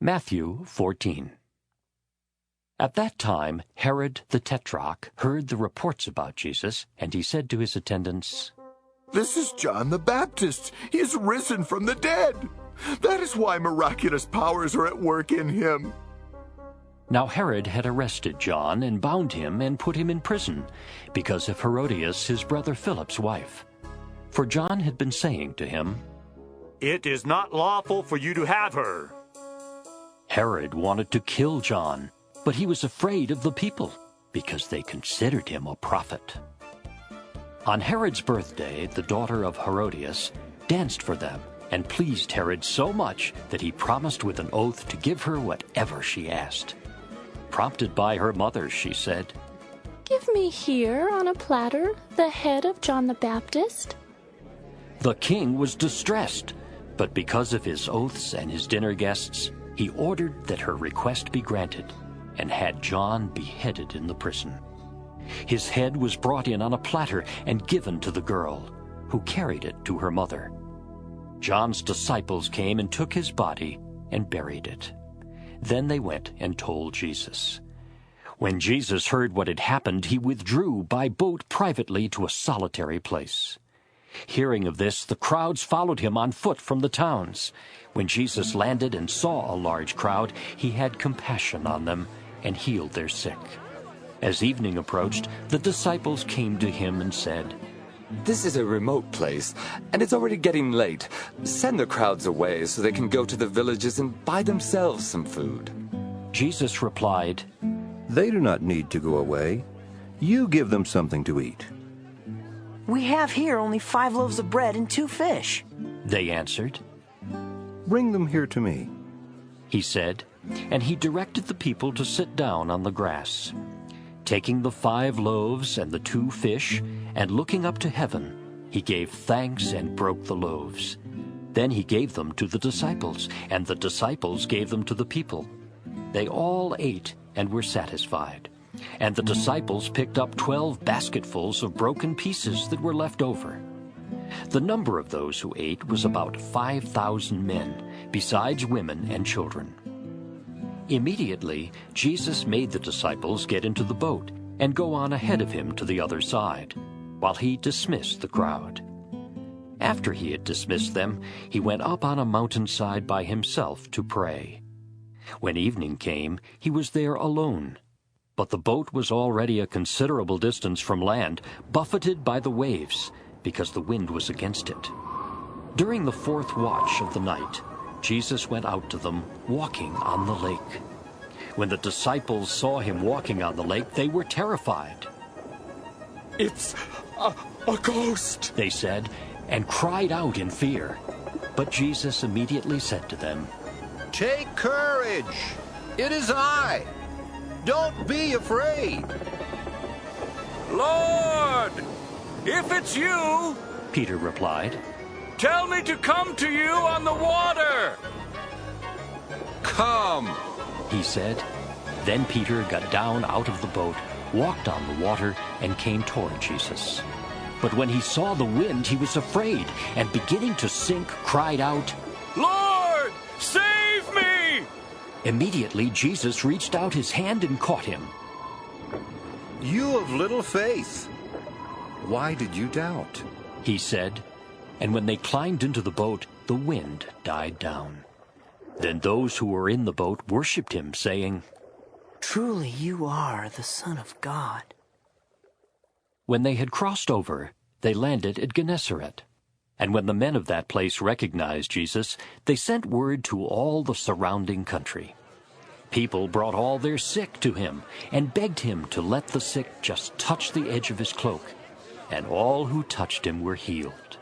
Matthew 14. At that time Herod the Tetrarch heard the reports about Jesus, and he said to his attendants, "This is John the Baptist. He is risen from the dead. That is why miraculous powers are at work in him." Now Herod had arrested John and bound him and put him in prison because of Herodias, his brother Philip's wife. For John had been saying to him, "It is not lawful for you to have her." Herod wanted to kill John, but he was afraid of the people because they considered him a prophet. On Herod's birthday, the daughter of Herodias danced for them and pleased Herod so much that he promised with an oath to give her whatever she asked. Prompted by her mother, she said, "Give me here on a platter the head of John the Baptist." The king was distressed, but because of his oaths and his dinner guests, he ordered that her request be granted and had John beheaded in the prison. His head was brought in on a platter and given to the girl, who carried it to her mother. John's disciples came and took his body and buried it. Then they went and told Jesus. When Jesus heard what had happened, he withdrew by boat privately to a solitary place. Hearing of this, the crowds followed him on foot from the towns. When Jesus landed and saw a large crowd, he had compassion on them and healed their sick. As evening approached, the disciples came to him and said, "This is a remote place, and it's already getting late. Send the crowds away so they can go to the villages and buy themselves some food." Jesus replied, "They do not need to go away. You give them something to eat." "We have here only 5 loaves of bread and 2 fish. They answered. "Bring them here to me." He said, and he directed the people to sit down on the grass. Taking the 5 loaves and the 2 fish, and looking up to heaven, he gave thanks and broke the loaves. Then he gave them to the disciples, and the disciples gave them to the people. They all ate and were satisfied. And the disciples picked up 12 basketfuls of broken pieces that were left over. The number of those who ate was about 5,000 men, besides women and children. Immediately, Jesus made the disciples get into the boat and go on ahead of him to the other side, while he dismissed the crowd. After he had dismissed them, he went up on a mountainside by himself to pray. When evening came, he was there alone. But the boat was already a considerable distance from land, buffeted by the waves, because the wind was against it. During the 4th watch of the night, Jesus went out to them, walking on the lake. When the disciples saw him walking on the lake, they were terrified. "It's a ghost," they said, and cried out in fear. But Jesus immediately said to them, "Take courage! It is I! Don't be afraid!" "Lord, if it's you," Peter replied, "tell me to come to you on the water." "Come," he said. Then Peter got down out of the boat, walked on the water, and came toward Jesus. But when he saw the wind, he was afraid, and beginning to sink, cried out, "Lord, save me!" Immediately Jesus reached out his hand and caught him. "You of little faith, why did you doubt?" he said. And when they climbed into the boat, the wind died down. Then those who were in the boat worshipped him, saying, Truly you are the Son of God." When they had crossed over, they landed at Gennesaret. And when the men of that place recognized Jesus, they sent word to all the surrounding country. People brought all their sick to him and begged him to let the sick just touch the edge of his cloak, and all who touched him were healed.